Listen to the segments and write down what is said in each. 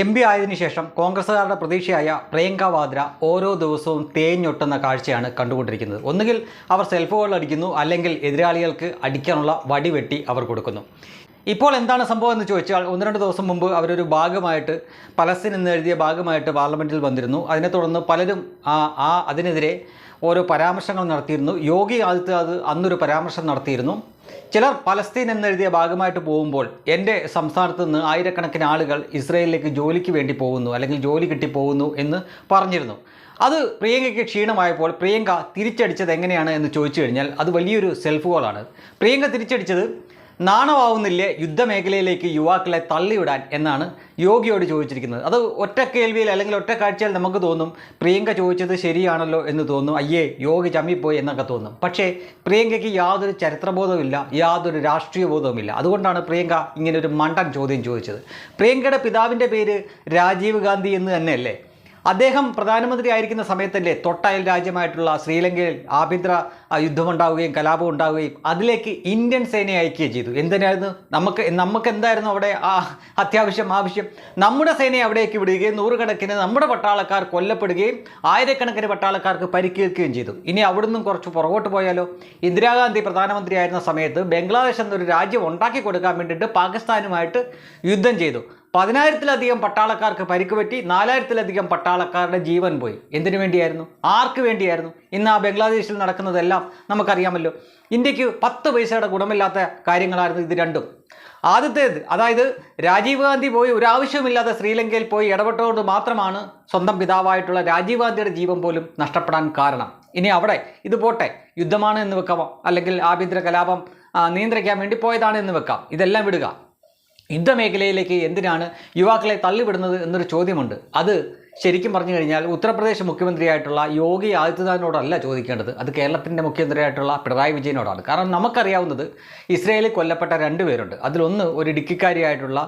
MP ആയതിനു ശേഷം കോൺഗ്രസ്സുകാരുടെ പ്രതീക്ഷയായ പ്രിയങ്ക വാദ്ര ഓരോ ദിവസവും തേഞ്ഞൊട്ടുന്ന കാഴ്ചയാണ് കണ്ടുകൊണ്ടിരിക്കുന്നത്. ഒന്നുകിൽ അവർ സെൽഫ് ഗോൾ അടിക്കുന്നു, അല്ലെങ്കിൽ എതിരാളികൾക്ക് അടിക്കാനുള്ള വടി വെട്ടി അവർ കൊടുക്കുന്നു. ഇപ്പോൾ എന്താണ് സംഭവം എന്ന് ചോദിച്ചാൽ, 1-2 ദിവസം മുമ്പ് അവരൊരു ഭാഗമായിട്ട് പലസ്തീൻ എന്ന് എഴുതിയ ഭാഗമായിട്ട് പാർലമെൻറ്റിൽ വന്നിരുന്നു. അതിനെ തുടർന്ന് പലരും അതിനെതിരെ ഓരോ പരാമർശങ്ങൾ നടത്തിയിരുന്നു. യോഗി ആദിത്യനാഥ് അന്നൊരു പരാമർശം നടത്തിയിരുന്നു. ചിലർ പലസ്തീൻ എന്നെഴുതിയ ഭാഗമായിട്ട് പോകുമ്പോൾ എൻ്റെ സംസ്ഥാനത്ത് നിന്ന് ആയിരക്കണക്കിന് ആളുകൾ ഇസ്രയേലിലേക്ക് ജോലിക്ക് വേണ്ടി പോകുന്നു, അല്ലെങ്കിൽ ജോലി കിട്ടി പോകുന്നു എന്ന് പറഞ്ഞിരുന്നു. അത് പ്രിയങ്കയ്ക്ക് ക്ഷീണമായപ്പോൾ പ്രിയങ്ക തിരിച്ചടിച്ചത് എങ്ങനെയാണ് എന്ന് ചോദിച്ചു കഴിഞ്ഞാൽ അത് വലിയൊരു സെൽഫ് ഗോളാണ്. പ്രിയങ്ക തിരിച്ചടിച്ചത് നാണമാവുന്നില്ലേ യുദ്ധമേഖലയിലേക്ക് യുവാക്കളെ തള്ളിവിടാൻ എന്നാണ് യോഗിയോട് ചോദിച്ചിരിക്കുന്നത്. അത് ഒറ്റ കേൾവിയിൽ അല്ലെങ്കിൽ ഒറ്റ കാഴ്ചയിൽ നമുക്ക് തോന്നും പ്രിയങ്ക ചോദിച്ചത് ശരിയാണല്ലോ എന്ന് തോന്നും, അയ്യേ യോഗി ചമ്മിപ്പോയി എന്നൊക്കെ തോന്നും. പക്ഷേ പ്രിയങ്കയ്ക്ക് യാതൊരു ചരിത്രബോധവുമില്ല, യാതൊരു രാഷ്ട്രീയ ബോധവുമില്ല. അതുകൊണ്ടാണ് പ്രിയങ്ക ഇങ്ങനെ ഒരു മണ്ടൻ ചോദ്യം ചോദിച്ചത്. പ്രിയങ്കയുടെ പിതാവിൻ്റെ പേര് രാജീവ് ഗാന്ധി എന്ന് തന്നെയല്ലേ? അദ്ദേഹം പ്രധാനമന്ത്രി ആയിരിക്കുന്ന സമയത്തല്ലേ തൊട്ടയൽ രാജ്യമായിട്ടുള്ള ശ്രീലങ്കയിൽ ആഭ്യന്തര യുദ്ധമുണ്ടാവുകയും കലാപം ഉണ്ടാവുകയും അതിലേക്ക് ഇന്ത്യൻ സേനയെ അയക്കുകയും ചെയ്തു. എന്തിനായിരുന്നു? നമുക്ക് എന്തായിരുന്നു അവിടെ ആവശ്യം? നമ്മുടെ സേനയെ അവിടേക്ക് വിടുകയും നൂറുകണക്കിന് നമ്മുടെ പട്ടാളക്കാർ കൊല്ലപ്പെടുകയും ആയിരക്കണക്കിന് പട്ടാളക്കാർക്ക് പരിക്കേൽക്കുകയും ചെയ്തു. ഇനി അവിടുന്ന് കുറച്ച് പുറകോട്ട് പോയാലോ? ഇന്ദിരാഗാന്ധി പ്രധാനമന്ത്രിയായിരുന്ന സമയത്ത് ബംഗ്ലാദേശ് എന്നൊരു രാജ്യം ഉണ്ടാക്കി കൊടുക്കാൻ വേണ്ടിയിട്ട് പാകിസ്ഥാനുമായിട്ട് യുദ്ധം ചെയ്തു. 10,000-ലധികം പട്ടാളക്കാർക്ക് പരിക്ക് പറ്റി, 4,000-ലധികം പട്ടാളക്കാരുടെ ജീവൻ പോയി. എന്തിനു വേണ്ടിയായിരുന്നു? ആർക്ക് വേണ്ടിയായിരുന്നു? ഇന്ന് ആ ബംഗ്ലാദേശിൽ നടക്കുന്നതെല്ലാം നമുക്കറിയാമല്ലോ. ഇന്ത്യക്ക് 10 പൈസയുടെ ഗുണമില്ലാത്ത കാര്യങ്ങളായിരുന്നു ഇത് രണ്ടും. ആദ്യത്തേത്, അതായത് രാജീവ് ഗാന്ധി പോയി ഒരാവശ്യമില്ലാതെ ശ്രീലങ്കയിൽ പോയി ഇടപെട്ടുകൊണ്ട് മാത്രമാണ് സ്വന്തം പിതാവായിട്ടുള്ള രാജീവ് ഗാന്ധിയുടെ ജീവൻ പോലും നഷ്ടപ്പെടാൻ കാരണം. ഇനി അവിടെ ഇത് പോട്ടെ, യുദ്ധമാണ് എന്ന് വെക്കാം, അല്ലെങ്കിൽ ആഭ്യന്തര കലാപം നിയന്ത്രിക്കാൻ വേണ്ടി പോയതാണ് എന്ന് വെക്കാം. ഇതെല്ലാം വിടുക. യുദ്ധമേഖലയിലേക്ക് എന്തിനാണ് യുവാക്കളെ തള്ളിവിടുന്നത് എന്നൊരു ചോദ്യമുണ്ട്. അത് ശരിക്കും പറഞ്ഞു കഴിഞ്ഞാൽ ഉത്തർപ്രദേശ് മുഖ്യമന്ത്രിയായിട്ടുള്ള യോഗി ആദിത്യനാഥിനോടല്ല ചോദിക്കേണ്ടത്, അത് കേരളത്തിൻ്റെ മുഖ്യമന്ത്രിയായിട്ടുള്ള പിണറായി വിജയനോടാണ്. കാരണം നമുക്കറിയാവുന്നത് ഇസ്രയേലിൽ കൊല്ലപ്പെട്ട 2 പേരുണ്ട്. അതിലൊന്ന് ഒരു ഇടുക്കിക്കാരിയായിട്ടുള്ള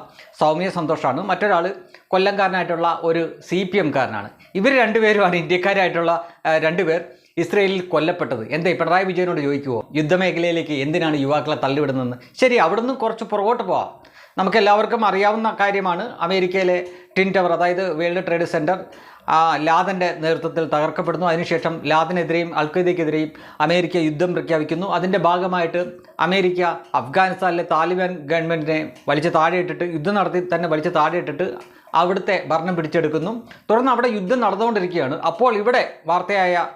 സൗമ്യ സന്തോഷാണ്, മറ്റൊരാൾ കൊല്ലംകാരനായിട്ടുള്ള ഒരു CPM കാരനാണ്. ഇവർ 2 പേരുമാണ് ഇന്ത്യക്കാരായിട്ടുള്ള 2 പേർ ഇസ്രയേലിൽ കൊല്ലപ്പെട്ടത്. എന്താ പിണറായി വിജയനോട് ചോദിക്കുമോ യുദ്ധമേഖലയിലേക്ക് എന്തിനാണ് യുവാക്കളെ തള്ളിവിടുന്നതെന്ന്? ശരി, അവിടെ നിന്ന് കുറച്ച് പുറകോട്ട് പോവാം. നമുക്കെല്ലാവർക്കും അറിയാവുന്ന കാര്യമാണ് അമേരിക്കയിലെ ട്വിൻ ടവർ, അതായത് വേൾഡ് ട്രേഡ് സെൻറ്റർ ലാദൻ്റെ നേതൃത്വത്തിൽ തകർക്കപ്പെടുന്നു. അതിനുശേഷം ലാദനെതിരെയും അൽഖയ്ദയ്ക്കെതിരെയും അമേരിക്ക യുദ്ധം പ്രഖ്യാപിക്കുന്നു. അതിൻ്റെ ഭാഗമായിട്ട് അമേരിക്ക അഫ്ഗാനിസ്ഥാനിലെ താലിബാൻ ഗവൺമെൻറ്റിനെ വലിച്ച് താഴെയിട്ടിട്ട് യുദ്ധം നടത്തി തന്നെ വലിച്ച് താഴെയിട്ടിട്ട് അവിടുത്തെ ഭരണം പിടിച്ചെടുക്കുന്നു. തുടർന്ന് അവിടെ യുദ്ധം നടന്നുകൊണ്ടിരിക്കുകയാണ്. അപ്പോൾ ഇവിടെ വാർത്തയായ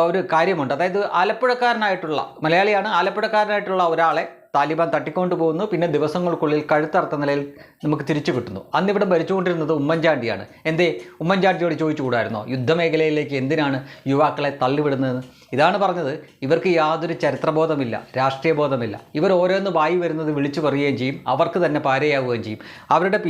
ഒരു കാര്യമുണ്ട്. അതായത് ആലപ്പുഴക്കാരനായിട്ടുള്ള മലയാളിയാണ്, ആലപ്പുഴക്കാരനായിട്ടുള്ള ഒരാളെ താലിബാൻ തട്ടിക്കൊണ്ടു പോകുന്നു. പിന്നെ ദിവസങ്ങൾക്കുള്ളിൽ കഴുത്തറുത്ത നിലയിൽ നമുക്ക് തിരിച്ചു കിട്ടുന്നു. അന്നിവിടെ ഭരിച്ചുകൊണ്ടിരുന്നത് ഉമ്മൻചാണ്ടിയാണ്. എന്തേ ഉമ്മൻചാണ്ടിയോട് ചോദിച്ചുകൂടായിരുന്നോ യുദ്ധമേഖലയിലേക്ക് എന്തിനാണ് യുവാക്കളെ തള്ളിവിടുന്നതെന്ന്? ഇതാണ് പറഞ്ഞത്, ഇവർക്ക് യാതൊരു ചരിത്രബോധമില്ല, രാഷ്ട്രീയ ബോധമില്ല. ഇവർ ഓരോന്ന് വായി വരുന്നത് വിളിച്ചു പറയുകയും ചെയ്യും, അവർക്ക് തന്നെ പാരയാവുകയും ചെയ്യും. അവരുടെ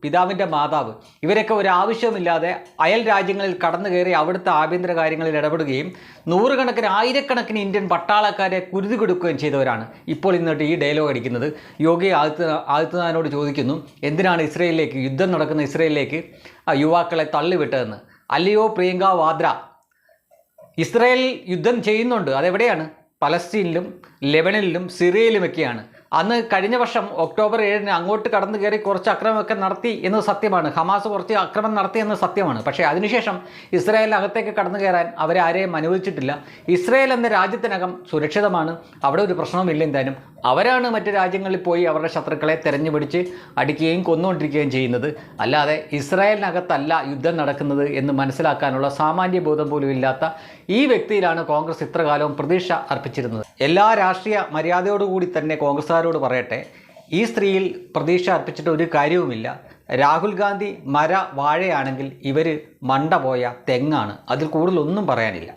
പിതാവിൻ്റെ മാതാവ് ഇവരൊക്കെ ഒരാവശ്യവുമില്ലാതെ അയൽ രാജ്യങ്ങളിൽ കടന്നു കയറി അവിടുത്തെ ആഭ്യന്തര കാര്യങ്ങളിൽ ഇടപെടുകയും നൂറുകണക്കിന് ആയിരക്കണക്കിന് ഇന്ത്യൻ പട്ടാളക്കാരെ കുരുതി കൊടുക്കുകയും ചെയ്തവരാണ്. ഇപ്പോൾ ഇന്നിട്ട് ഈ ഡയലോഗ് അടിക്കുന്നത്. യോഗി ആദിത്യനാഥിനോട് ചോദിക്കുന്നു എന്തിനാണ് ഇസ്രയേലിലേക്ക്, യുദ്ധം നടക്കുന്ന ഇസ്രയേലിലേക്ക് യുവാക്കളെ തള്ളിവിട്ടതെന്ന്. അല്ലയോ പ്രിയങ്ക വാദ്ര, ഇസ്രായേൽ യുദ്ധം ചെയ്യുന്നുണ്ട്. അതെവിടെയാണ്? പലസ്തീനിലും ലെബനനിലും സിറിയയിലുമൊക്കെയാണ്. അന്ന് കഴിഞ്ഞ വർഷം ഒക്ടോബർ 7-ന് അങ്ങോട്ട് കടന്നു കയറി കുറച്ച് അക്രമമൊക്കെ നടത്തി എന്നത് സത്യമാണ്. ഹമാസ് കുറച്ച് അക്രമം നടത്തി എന്നത് സത്യമാണ്. പക്ഷേ അതിനുശേഷം ഇസ്രായേലിനകത്തേക്ക് കടന്നു കയറാൻ അവരെ ആരെയും അനുവദിച്ചിട്ടില്ല. ഇസ്രായേൽ എന്ന രാജ്യത്തിനകം സുരക്ഷിതമാണ്, അവിടെ ഒരു പ്രശ്നവുമില്ല. എന്തായാലും അവരാണ് മറ്റ് രാജ്യങ്ങളിൽ പോയി അവരുടെ ശത്രുക്കളെ തെരഞ്ഞുപിടിച്ച് അടിക്കുകയും കൊന്നുകൊണ്ടിരിക്കുകയും ചെയ്യുന്നത്. അല്ലാതെ ഇസ്രായേലിനകത്തല്ല യുദ്ധം നടക്കുന്നത് എന്ന് മനസ്സിലാക്കാനുള്ള സാമാന്യ ബോധം പോലും ഇല്ലാത്ത ഈ വ്യക്തിയിലാണ് കോൺഗ്രസ് ഇത്രകാലവും പ്രതീക്ഷ അർപ്പിച്ചിരുന്നത്. എല്ലാ രാഷ്ട്രീയ മര്യാദയോടുകൂടി തന്നെ കോൺഗ്രസ്സുകാരോട് പറയട്ടെ, ഈ സ്ത്രീയിൽ പ്രതീക്ഷ അർപ്പിച്ചിട്ട് ഒരു കാര്യവുമില്ല. രാഹുൽ ഗാന്ധി വാഴയാണെങ്കിൽ ഇവർ മണ്ട പോയ തെങ്ങാണ്. അതിൽ കൂടുതലൊന്നും പറയാനില്ല.